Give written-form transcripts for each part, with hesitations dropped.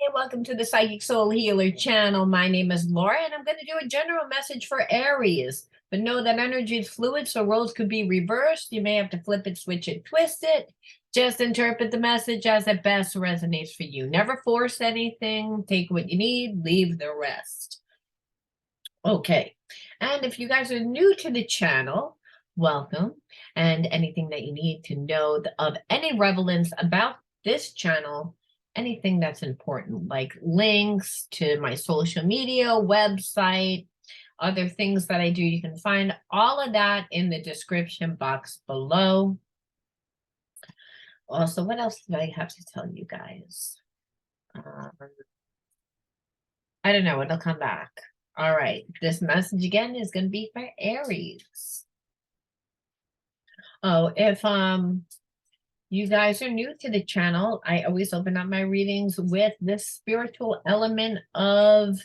Hey, welcome to the Psychic Soul Healer channel. My name is Laura, and I'm going to do a general message for Aries. But know that energy is fluid, so roles could be reversed. You may have to flip it, switch it, twist it. Just interpret the message as it best resonates for you. Never force anything. Take what you need, leave the rest. Okay. And if you guys are new to the channel, welcome. And anything that you need to know of any relevance about this channel, anything that's important, like links to my social media, website, other things that I do, you can find all of that in the description box below. Also, what else did I have to tell you guys? I don't know, it'll come back. All right, this message again is going to be for Aries. Oh, if you guys are new to the channel, I always open up my readings with the spiritual element of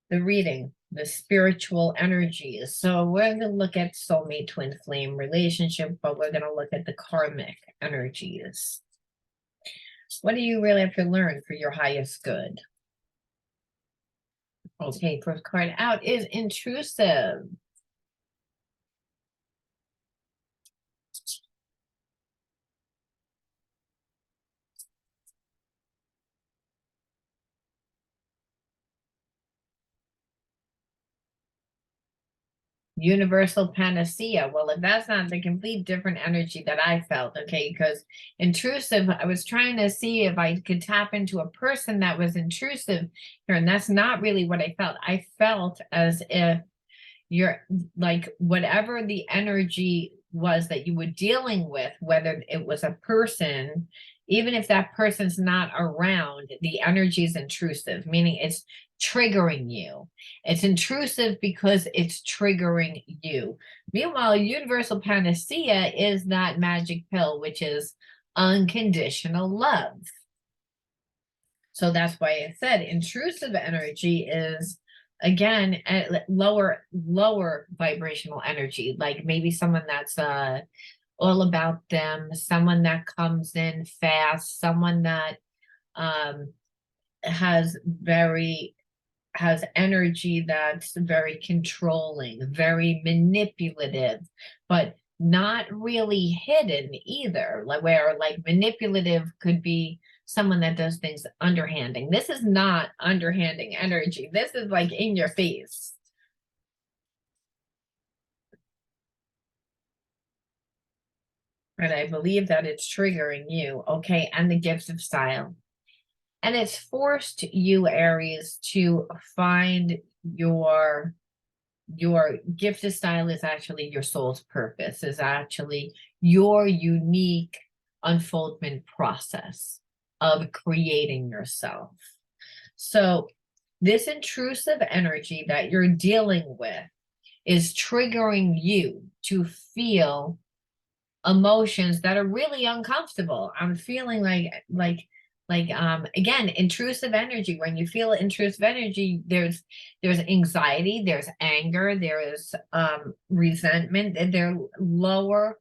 the reading, the spiritual energies. So we're going to look at soulmate twin flame relationship, but we're going to look at the karmic energies. What do you really have to learn for your highest good? Okay, first card out is intrusive. Universal panacea. Well, if that's not the complete different energy that I felt, okay, because intrusive, I was trying to see if I could tap into a person that was intrusive here, and that's not really what I felt. I felt as if you're like whatever the energy was that you were dealing with, whether it was a person, even if that person's not around, the energy is intrusive, meaning it's triggering you. It's intrusive because it's triggering you. Meanwhile, universal panacea is that magic pill, which is unconditional love. So that's why I said intrusive energy is, again, lower vibrational energy, like maybe someone that's all about them, someone that comes in fast, someone that has energy that's very controlling, very manipulative, but not really hidden either. Like where like manipulative could be someone that does things underhanding. This is not underhanding energy. This is like in your face. And I believe that it's triggering you. Okay. And the gifts of style. And it's forced you, Aries, to find your gift of style is actually your soul's purpose, is actually your unique unfoldment process of creating yourself. So this intrusive energy that you're dealing with is triggering you to feel emotions that are really uncomfortable. I'm feeling like again, intrusive energy. When you feel intrusive energy, there's anxiety, there's anger, there's resentment, and they're lower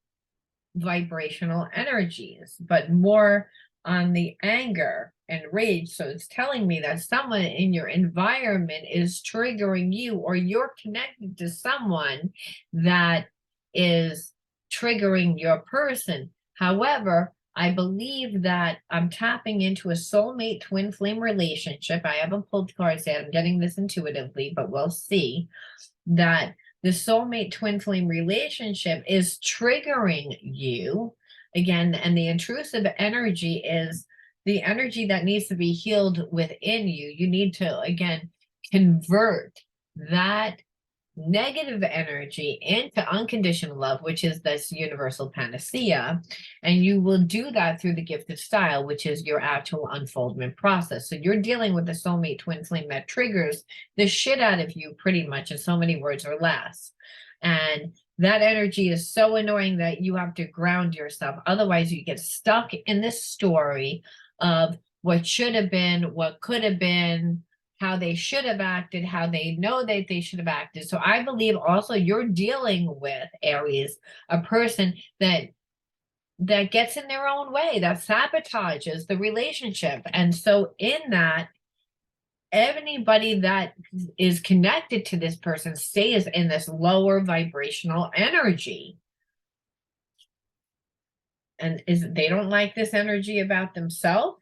vibrational energies, but more on the anger and rage. So it's telling me that someone in your environment is triggering you, or you're connected to someone that is triggering your person. However, I believe that I'm tapping into a soulmate twin flame relationship. I haven't pulled cards yet. I'm getting this intuitively, but we'll see that the soulmate twin flame relationship is triggering you again. And the intrusive energy is the energy that needs to be healed within you. You need to, again, convert that negative energy into unconditional love, which is this universal panacea. And you will do that through the gift of style, which is your actual unfoldment process. So you're dealing with the soulmate twin flame that triggers the shit out of you pretty much in so many words or less. And that energy is so annoying that you have to ground yourself. Otherwise, you get stuck in this story of what should have been, what could have been, how they should have acted, how they know that they should have acted. So I believe also you're dealing with, Aries, a person that that gets in their own way, that sabotages the relationship. And so in that, anybody that is connected to this person stays in this lower vibrational energy. And they don't like this energy about themselves.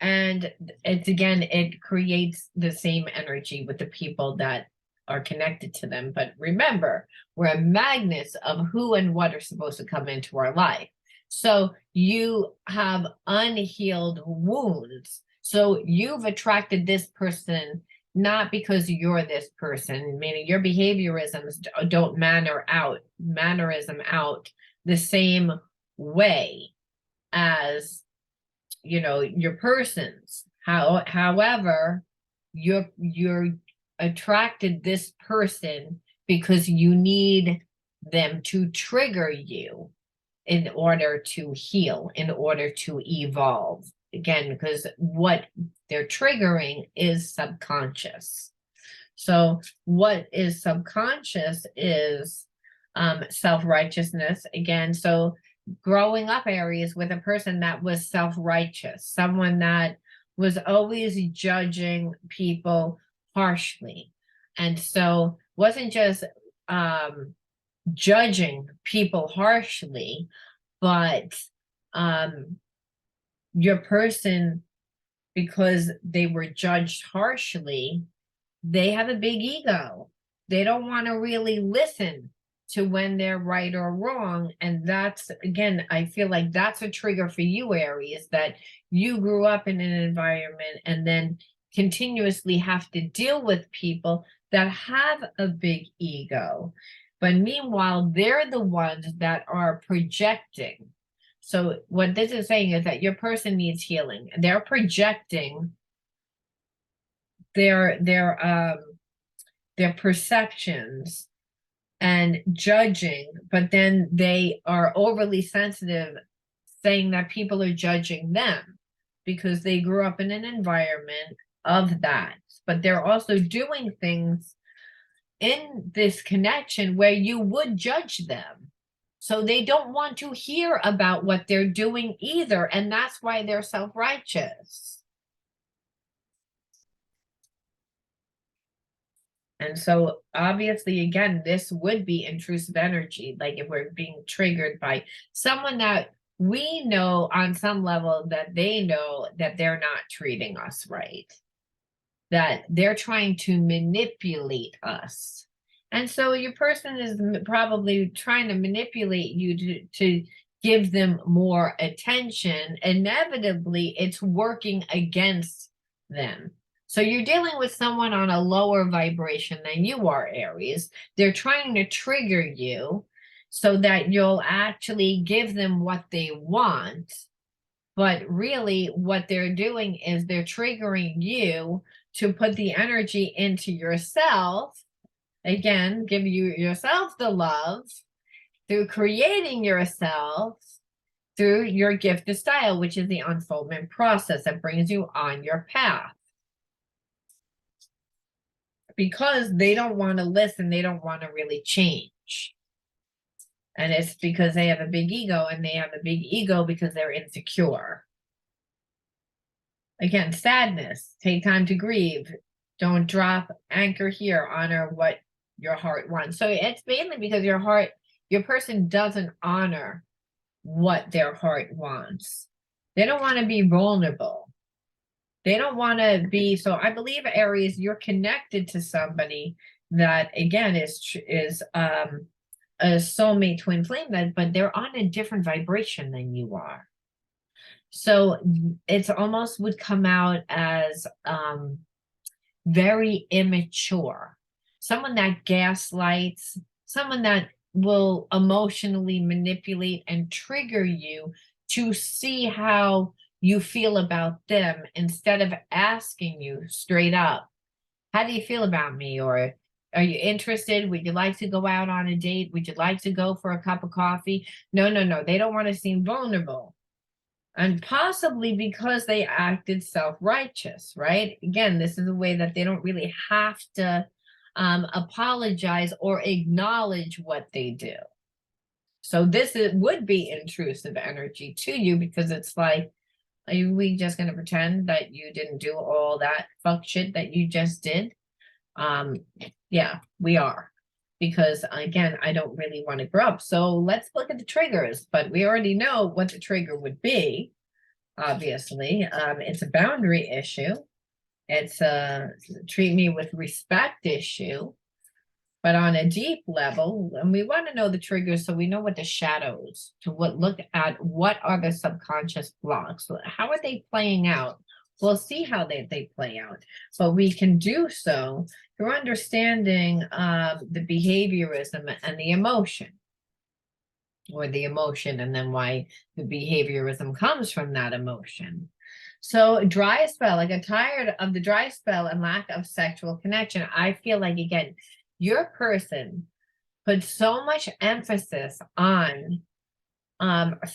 And it's again, it creates the same energy with the people that are connected to them. But remember, we're magnets of who and what are supposed to come into our life. So you have unhealed wounds. So you've attracted this person not because you're this person, meaning your behaviorisms don't mannerism out the same way as your persons. However, you're attracted this person because you need them to trigger you in order to heal, in order to evolve. Again, because what they're triggering is subconscious. So what is subconscious is self-righteousness. Again, so growing up, Aries, with a person that was self-righteous, someone that was always judging people harshly. And so wasn't just judging people harshly, but your person, because they were judged harshly, they have a big ego. They don't want to really listen to when they're right or wrong. And that's, again, I feel like that's a trigger for you, Aries, that you grew up in an environment and then continuously have to deal with people that have a big ego. But meanwhile, they're the ones that are projecting. So what this is saying is that your person needs healing. They're projecting their perceptions and judging, but then they are overly sensitive, saying that people are judging them because they grew up in an environment of that. But they're also doing things in this connection where you would judge them. So they don't want to hear about what they're doing either. And that's why they're self-righteous. And so obviously, again, this would be intrusive energy. Like if we're being triggered by someone that we know on some level that they know that they're not treating us right, that they're trying to manipulate us. And so your person is probably trying to manipulate you to give them more attention. Inevitably, it's working against them. So you're dealing with someone on a lower vibration than you are, Aries. They're trying to trigger you so that you'll actually give them what they want. But really, what they're doing is they're triggering you to put the energy into yourself. Again, give yourself the love through creating yourself through your gift of style, which is the unfoldment process that brings you on your path. Because they don't want to listen, they don't want to really change. And it's because they have a big ego, and they have a big ego because they're insecure. Again, sadness, take time to grieve. Don't drop, anchor here, honor what your heart wants. So it's mainly because your person doesn't honor what their heart wants. They don't want to be vulnerable. They don't want to be, so I believe, Aries, you're connected to somebody that, again, is a soulmate twin flame, but they're on a different vibration than you are. So it's almost would come out as very immature. Someone that gaslights, someone that will emotionally manipulate and trigger you to see how you feel about them instead of asking you straight up, how do you feel about me? Or are you interested? Would you like to go out on a date? Would you like to go for a cup of coffee? No. They don't want to seem vulnerable. And possibly because they acted self-righteous, right? Again, this is a way that they don't really have to apologize or acknowledge what they do. So this would be intrusive energy to you, because it's like, are we just going to pretend that you didn't do all that fuck shit that you just did? Yeah, we are. Because again, I don't really want to grow up. So let's look at the triggers, but we already know what the trigger would be. Obviously, it's a boundary issue. It's a treat me with respect issue. But on a deep level, and we want to know the triggers so we know what the shadows, to look at what are the subconscious blocks, how are they playing out. We'll see how they play out, but we can do so through understanding the behaviorism and the emotion, or the emotion, and then why the behaviorism comes from that emotion. So dry spell, I got tired of the dry spell and lack of sexual connection. I feel like, again, your person put so much emphasis on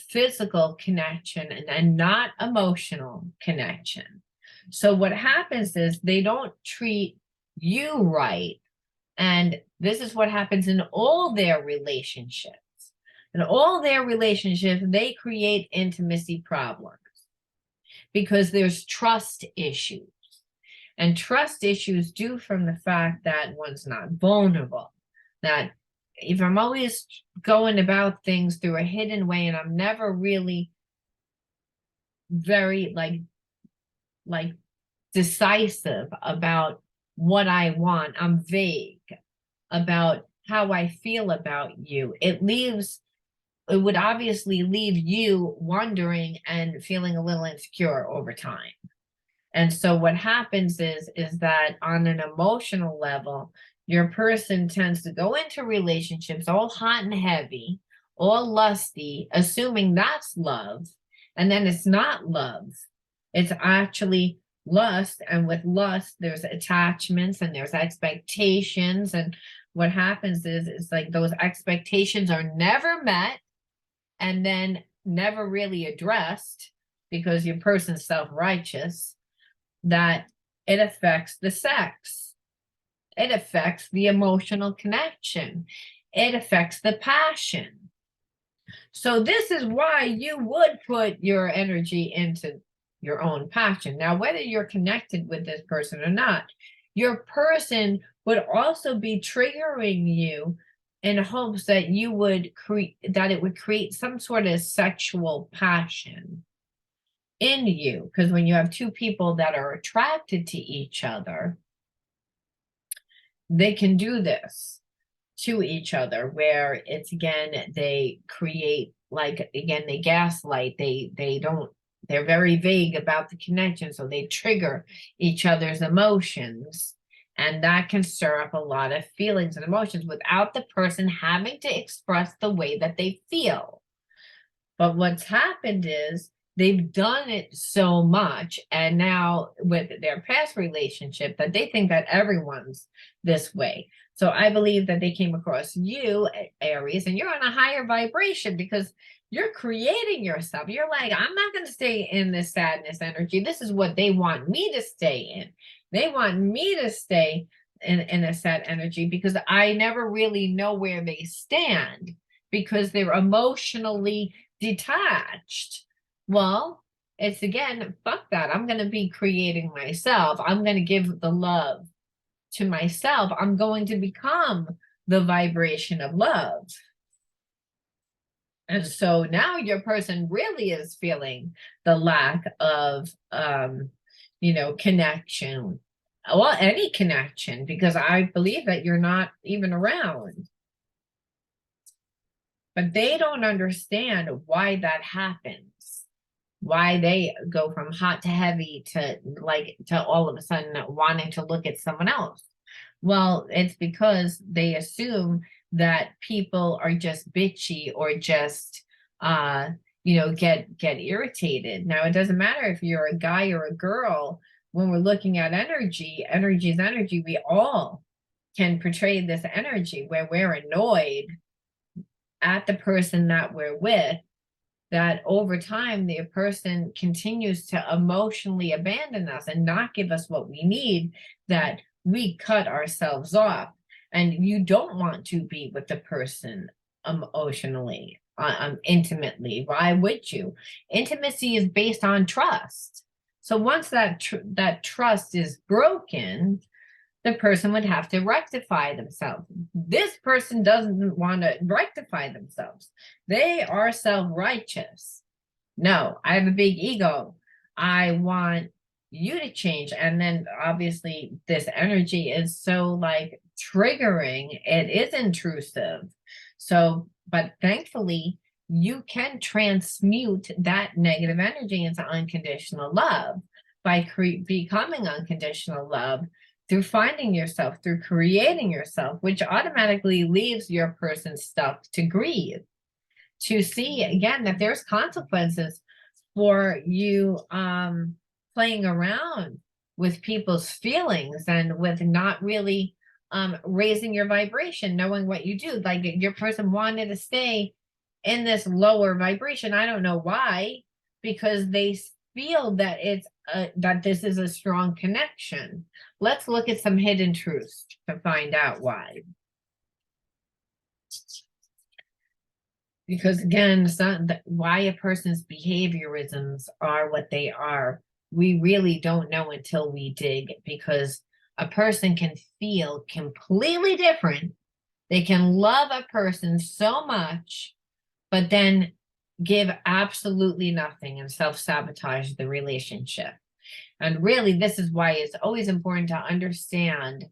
physical connection and not emotional connection. So what happens is they don't treat you right. And this is what happens in all their relationships. In all their relationships, they create intimacy problems because there's trust issues. And trust issues due from the fact that one's not vulnerable. That if I'm always going about things through a hidden way and I'm never really very like decisive about what I want, I'm vague about how I feel about you, it would obviously leave you wondering and feeling a little insecure over time. And so what happens is that on an emotional level, your person tends to go into relationships all hot and heavy, all lusty, assuming that's love. And then it's not love. It's actually lust. And with lust, there's attachments and there's expectations. And what happens is like those expectations are never met and then never really addressed because your person's self-righteous, that it affects the sex. It affects the emotional connection. It affects the passion. So this is why you would put your energy into your own passion. Now, whether you're connected with this person or not, your person would also be triggering you in hopes that you would that it would create some sort of sexual passion in you. Because when you have two people that are attracted to each other, they can do this to each other, where it's, again, they create, like, again, they gaslight, they're very vague about the connection, so they trigger each other's emotions, and that can stir up a lot of feelings and emotions without the person having to express the way that they feel. But what's happened is they've done it so much, and now with their past relationship, that they think that everyone's this way. So I believe that they came across you, Aries, and you're on a higher vibration because you're creating yourself. You're like, I'm not going to stay in this sadness energy. This is what they want me to stay in. They want me to stay in a sad energy because I never really know where they stand because they're emotionally detached. Well, it's, again, fuck that. I'm going to be creating myself. I'm going to give the love to myself. I'm going to become the vibration of love. And so now your person really is feeling the lack of, connection, well, any connection, because I believe that you're not even around. But they don't understand why that happens, why they go from hot to heavy to all of a sudden wanting to look at someone else. Well, it's because they assume that people are just bitchy or just get irritated. Now, it doesn't matter if you're a guy or a girl. When we're looking at energy is energy. We all can portray this energy where we're annoyed at the person that we're with, that over time the person continues to emotionally abandon us and not give us what we need, that we cut ourselves off. And you don't want to be with the person emotionally. intimately. Why would you? Intimacy is based on trust. So once that trust is broken, the person would have to rectify themselves. This person doesn't want to rectify themselves. They are self-righteous. No, I have a big ego. I want you to change. And then obviously this energy is so like triggering. It is intrusive. So, but thankfully you can transmute that negative energy into unconditional love by becoming unconditional love through finding yourself, through creating yourself, which automatically leaves your person stuck to grieve, to see again that there's consequences for you playing around with people's feelings and with not really raising your vibration, knowing what you do. Like your person wanted to stay in this lower vibration. I don't know why, because they feel that it's that this is a strong connection. Let's look at some hidden truths to find out why. Because again, why a person's behaviorisms are what they are, we really don't know until we dig, because a person can feel completely different. They can love a person so much, but then give absolutely nothing and self-sabotage the relationship. And really, this is why it's always important to understand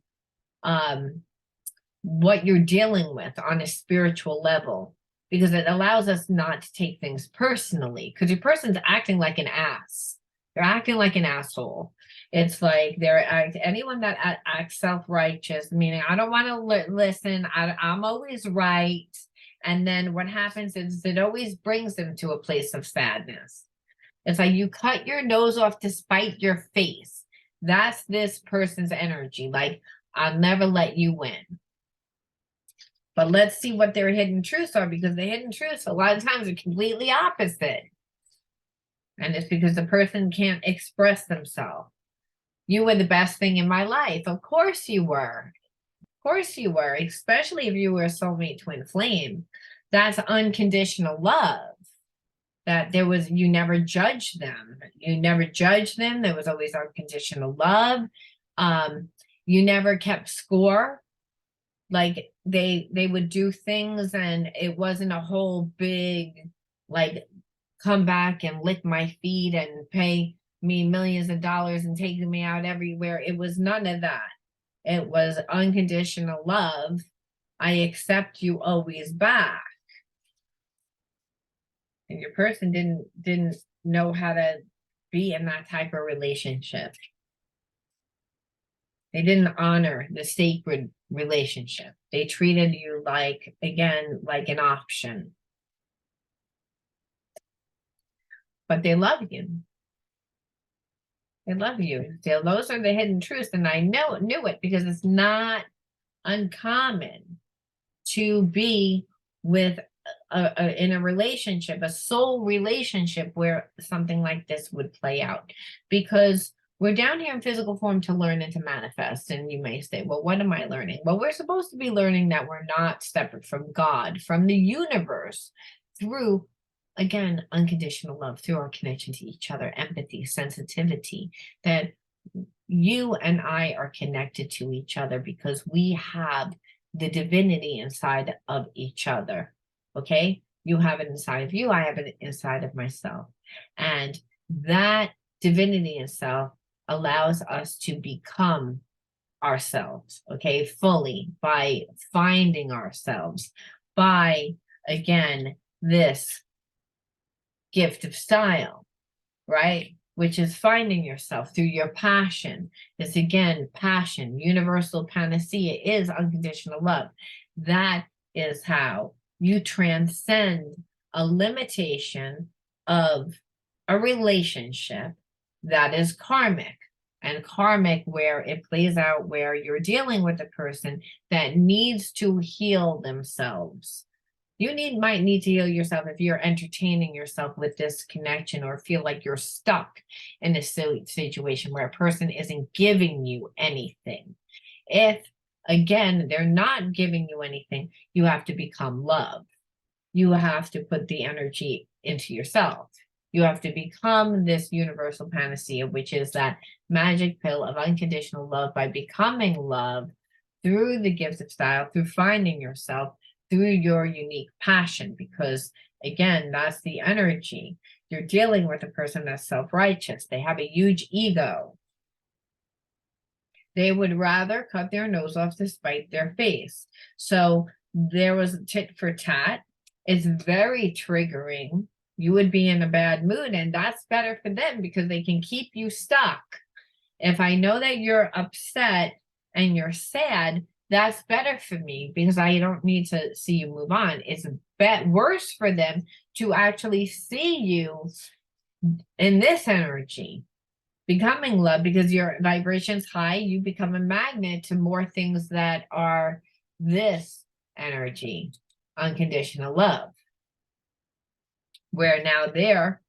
what you're dealing with on a spiritual level, because it allows us not to take things personally, because your person's acting like an ass. They're acting like an asshole. It's like anyone that acts self-righteous, meaning I don't want to listen, I'm always right. And then what happens is it always brings them to a place of sadness. It's like you cut your nose off to spite your face. That's this person's energy. Like, I'll never let you win. But let's see what their hidden truths are, because the hidden truths a lot of times are completely opposite. And it's because the person can't express themselves. You were the best thing in my life. Of course you were. Of course you were, especially if you were a soulmate twin flame. That's unconditional love. That you never judged them. You never judged them. There was always unconditional love. You never kept score. Like they would do things and it wasn't a whole big, like, come back and lick my feet and pay me millions of dollars and taking me out everywhere. It was none of that. It was unconditional love. I accept you always back. And your person didn't know how to be in that type of relationship. They didn't honor the sacred relationship. They treated you like, again, like an option. But they love you. They love you. So those are the hidden truths. And I knew it, because it's not uncommon to be with in a relationship, a soul relationship, where something like this would play out, because we're down here in physical form to learn and to manifest. And you may say, well, what am I learning? Well, we're supposed to be learning that we're not separate from God, from the universe, through, again, unconditional love, through our connection to each other, empathy, sensitivity, that you and I are connected to each other because we have the divinity inside of each other. Okay, you have it inside of you, I have it inside of myself, and that divinity itself allows us to become ourselves, okay, fully, by finding ourselves, by, again, this gift of style, right, which is finding yourself through your passion. This, again, passion, universal panacea is unconditional love. That is how you transcend a limitation of a relationship that is karmic. And karmic, where it plays out, where you're dealing with a person that needs to heal themselves. You might need to heal yourself if you're entertaining yourself with this connection, or feel like you're stuck in a situation where a person isn't giving you anything. If, again, they're not giving you anything, you have to become love. you have to put the energy into yourself. You have to become this universal panacea, which is that magic pill of unconditional love by becoming love through the gifts of style, through finding yourself, through your unique passion. Because again, that's the energy. You're dealing with a person that's self-righteous. They have a huge ego. They would rather cut their nose off to spite their face. So there was tit for tat. It's very triggering. You would be in a bad mood, and that's better for them because they can keep you stuck. If I know that you're upset and you're sad, that's better for me because I don't need to see you move on. It's worse for them to actually see you in this energy, becoming love, because your vibration's high. You become a magnet to more things that are this energy, unconditional love, where now they're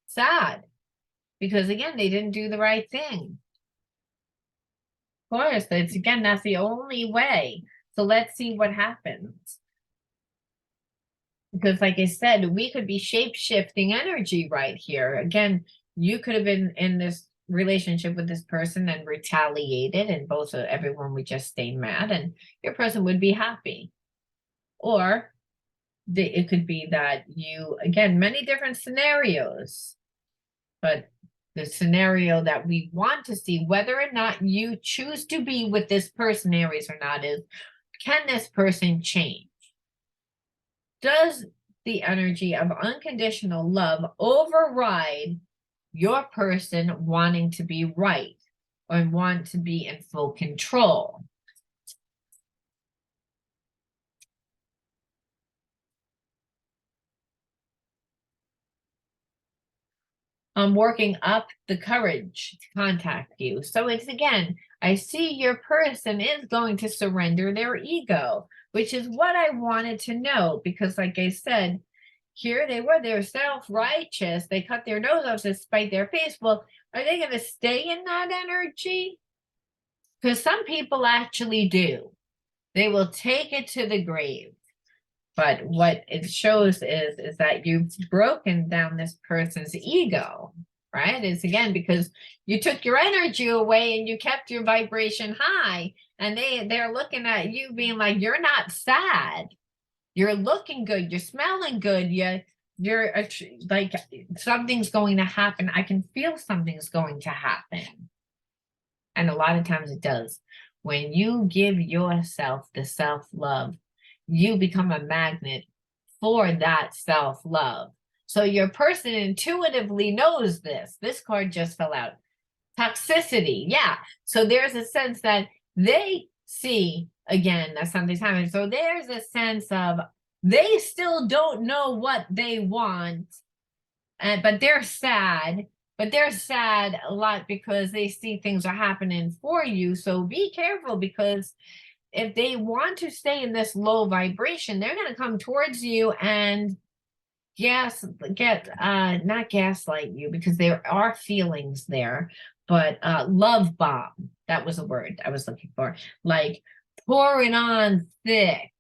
sad because again, they didn't do the right thing. Of course, that's again, that's the only way. So let's see what happens. Because like I said, we could be shape-shifting energy right here. Again, you could have been in this relationship with this person and retaliated, and both of everyone would just stay mad, and your person would be happy. Or it could be that you, again, many different scenarios, but the scenario that we want to see, whether or not you choose to be with this person, Aries, or not, is can this person change? Does the energy of unconditional love override your person wanting to be right or want to be in full control? I'm working up the courage to contact you. So it's again, I see your person is going to surrender their ego, which is what I wanted to know. Because like I said, here they were, they're self-righteous. They cut their nose off to spite their face. Well, are they going to stay in that energy? Because some people actually do. They will take it to the grave. But what it shows is that you've broken down this person's ego, right? It's again because you took your energy away and you kept your vibration high, and they're looking at you being like, you're not sad, you're looking good, you're smelling good, you're like something's going to happen. I can feel something's going to happen, and a lot of times it does. When you give yourself the self-love, you become a magnet for that self-love. So your person intuitively knows this. This card just fell out. Toxicity. Yeah. So there's a sense that they see, again, that something's happening. So there's a sense of they still don't know what they want, but they're sad. But they're sad a lot because they see things are happening for you. So be careful, because if they want to stay in this low vibration, they're going to come towards you and not gaslight you, because there are feelings there, but love bomb. That was a word I was looking for. Like pour it on thick,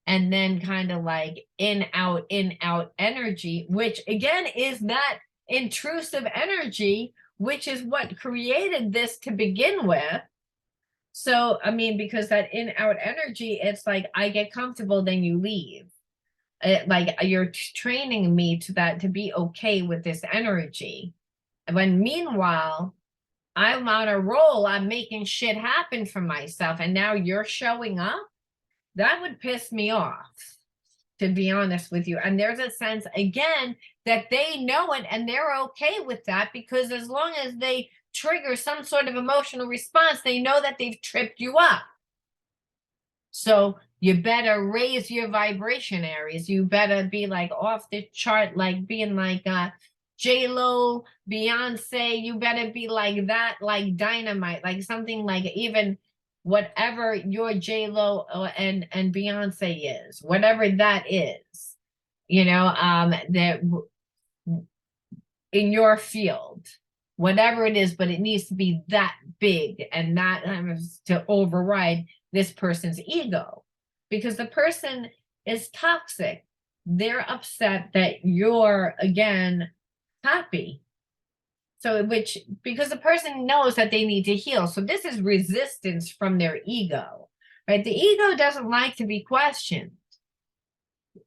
and then kind of like in out energy, which again is that intrusive energy, which is what created this to begin with. So, I mean, because that in-out energy, it's like, I get comfortable, then you leave. Like you're training me to that, to be okay with this energy. When meanwhile, I'm on a roll, I'm making shit happen for myself, and now you're showing up? That would piss me off, to be honest with you. And there's a sense, again, that they know it and they're okay with that, because as long as they trigger some sort of emotional response, they know that they've tripped you up. So you better raise your vibration, Aries. You better be like off the chart, like being like J-Lo, Beyonce. You better be like that, like dynamite, like something like even whatever your J-Lo and Beyonce is, whatever that is, that in your field, whatever it is, but it needs to be that big and not to override this person's ego, because the person is toxic. they're upset that you're, again, happy. So, because the person knows that they need to heal. So this is resistance from their ego, right? The ego doesn't like to be questioned.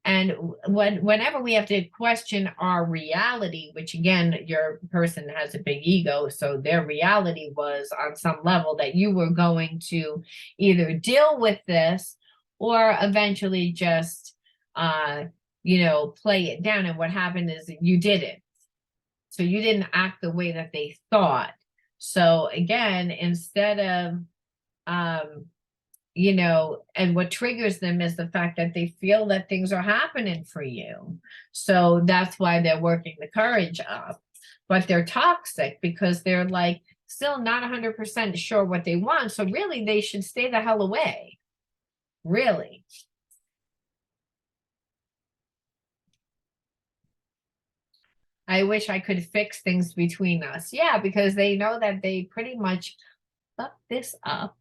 And whenever we have to question our reality, which again, your person has a big ego, so their reality was on some level that you were going to either deal with this or eventually just, play it down. And what happened is you didn't. So you didn't act the way that they thought. So again, instead of, and what triggers them is the fact that they feel that things are happening for you. So that's why they're working the courage up. But they're toxic because they're like still not 100% sure what they want. So really, they should stay the hell away. Really. I wish I could fix things between us. Yeah, because they know that they pretty much fucked this up.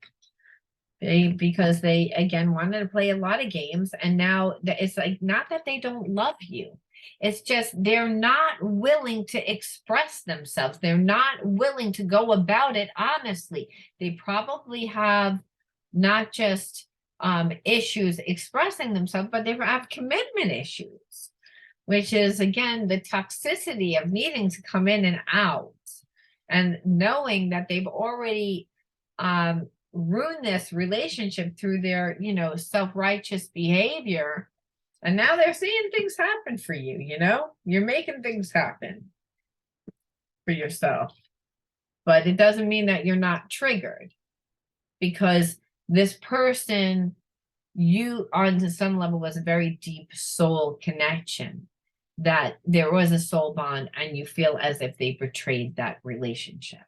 Because they again wanted to play a lot of games, and now it's like not that they don't love you, it's just they're not willing to express themselves, they're not willing to go about it honestly. They probably have not just issues expressing themselves, but they have commitment issues, which is again the toxicity of needing to come in and out and knowing that they've already ruin this relationship through their, self-righteous behavior. And now they're seeing things happen for you, you're making things happen for yourself. But it doesn't mean that you're not triggered, because this person, you on some level was a very deep soul connection, that there was a soul bond, and you feel as if they betrayed that relationship.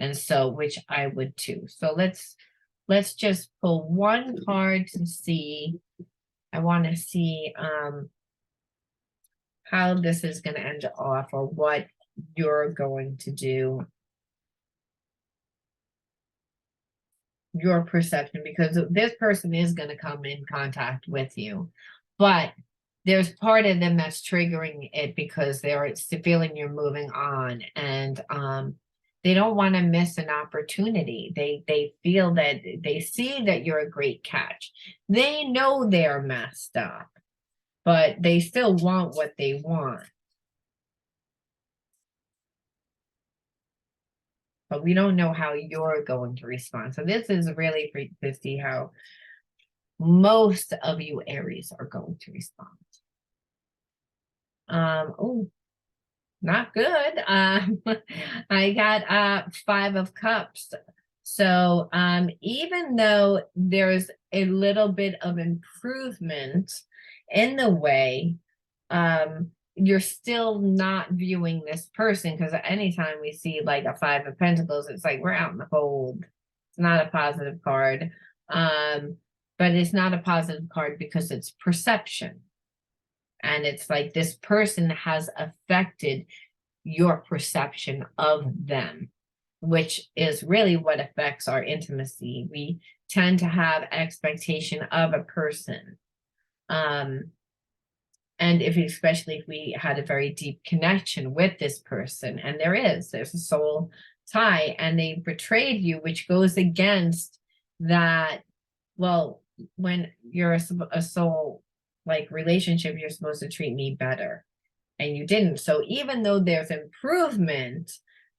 And so, which I would too. So let's just pull one card to see. I want to see how this is going to end off, or what you're going to do. Your perception, because this person is going to come in contact with you, but there's part of them that's triggering it because they're feeling you're moving on, and they don't want to miss an opportunity. They feel that they see that you're a great catch. They know they're messed up, but they still want what they want. But we don't know how you're going to respond. So this is really to see how most of you Aries are going to respond. Oh, not good. I got 5 of Cups. So even though there's a little bit of improvement in the way, you're still not viewing this person, because anytime we see like a 5 of Pentacles, it's like we're out in the cold. It's not a positive card. But it's not a positive card because it's perception. And it's like this person has affected your perception of them, which is really what affects our intimacy. We tend to have expectation of a person. And especially if we had a very deep connection with this person, and there's a soul tie, and they betrayed you, which goes against that. Well, when you're a soul like relationship, you're supposed to treat me better, and you didn't. So even though there's improvement,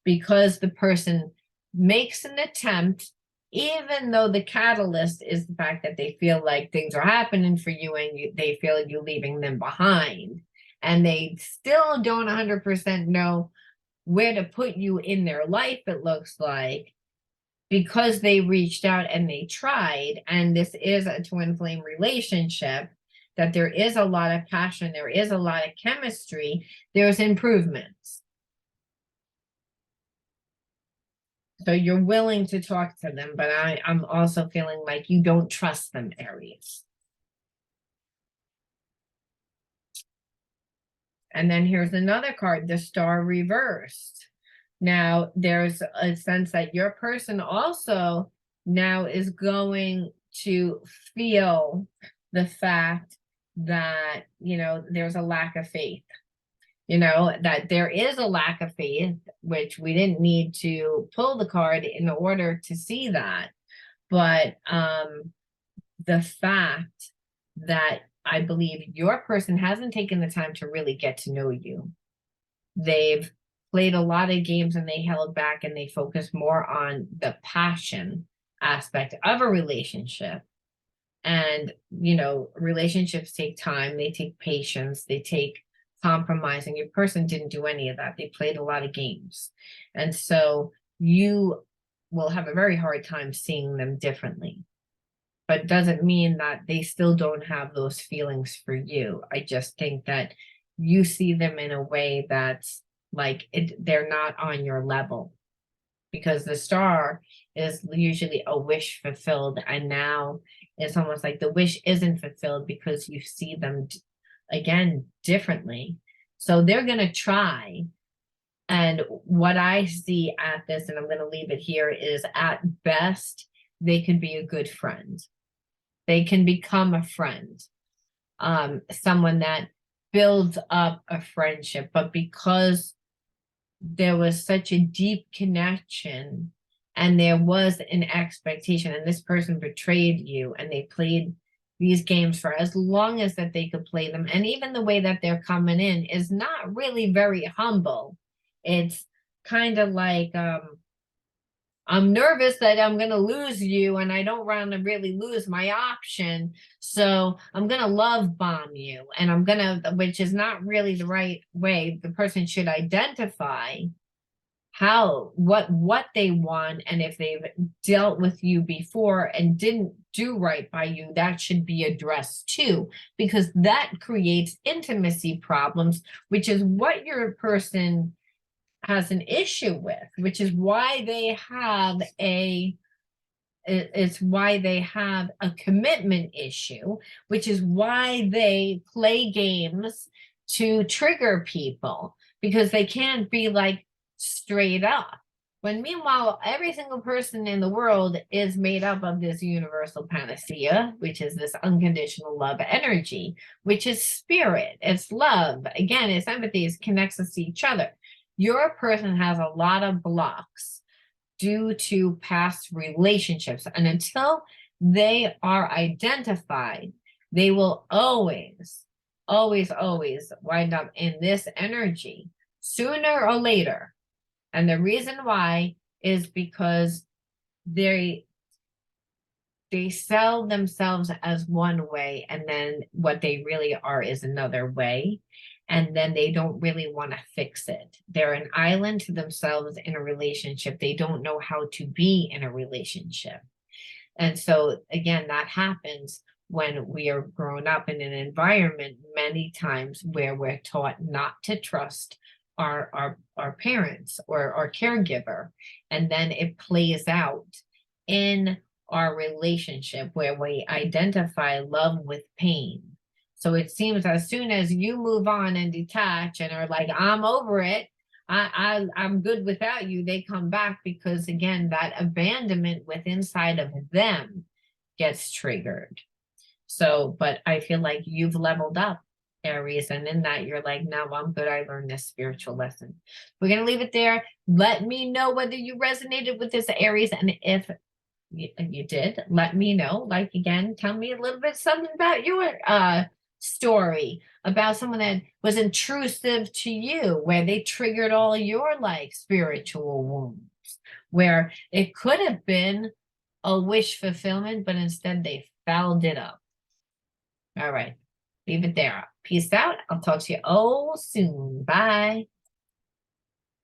because the person makes an attempt, even though the catalyst is the fact that they feel like things are happening for you, and they feel you leaving them behind, and they still don't 100% know where to put you in their life, it looks like, because they reached out and they tried, and this is a twin flame relationship, that there is a lot of passion, there is a lot of chemistry, there's improvements. So you're willing to talk to them, but I'm also feeling like you don't trust them, Aries. And then here's another card, the Star reversed. Now, there's a sense that your person also now is going to feel the fact that, there's a lack of faith, that there is a lack of faith, which we didn't need to pull the card in order to see that. But the fact that I believe your person hasn't taken the time to really get to know you. They've played a lot of games and they held back and they focused more on the passion aspect of a relationship. And, relationships take time, they take patience, they take compromising. Your person didn't do any of that. They played a lot of games. And so you will have a very hard time seeing them differently. But doesn't mean that they still don't have those feelings for you. I just think that you see them in a way that's like they're not on your level, because the star is usually a wish fulfilled, and now it's almost like the wish isn't fulfilled because you see them again differently. So they're going to try. And what I see at this, and I'm going to leave it here, is at best they can be a good friend. They can become a friend, someone that builds up a friendship. But because there was such a deep connection and there was an expectation, and this person betrayed you, and they played these games for as long as that they could play them, and even the way that they're coming in is not really very humble. It's kind of like, I'm nervous that I'm going to lose you and I don't want to really lose my option. So I'm going to love bomb you, and I'm going to, which is not really the right way. The person should identify what they want. And if they've dealt with you before and didn't do right by you, that should be addressed too, because that creates intimacy problems, which is what your person has an issue with, which is why they have it's why they have a commitment issue, which is why they play games to trigger people, because they can't be like straight up. When meanwhile, every single person in the world is made up of this universal panacea, which is this unconditional love energy, which is spirit, it's love. Again, it's empathy, it connects us to each other. Your person has a lot of blocks due to past relationships. And until they are identified, they will always, always, always wind up in this energy sooner or later. And the reason why is because they sell themselves as one way, and then what they really are is another way. And then they don't really want to fix it. They're an island to themselves in a relationship. They don't know how to be in a relationship. And so, again, that happens when we are grown up in an environment many times where we're taught not to trust our parents or our caregiver. And then it plays out in our relationship where we identify love with pain. So it seems as soon as you move on and detach and are like, I'm over it, I'm good without you, they come back, because again, that abandonment within inside of them gets triggered. So, but I feel like you've leveled up, Aries, and in that you're like, no, I'm good, I learned this spiritual lesson. We're going to leave it there. Let me know whether you resonated with this, Aries, and if you did, let me know. Like, again, tell me a little bit something about your story, about someone that was intrusive to you, where they triggered all your like spiritual wounds, where it could have been a wish fulfillment, but instead they fouled it up. All right, leave it there. Peace out. I'll talk to you all soon. Bye.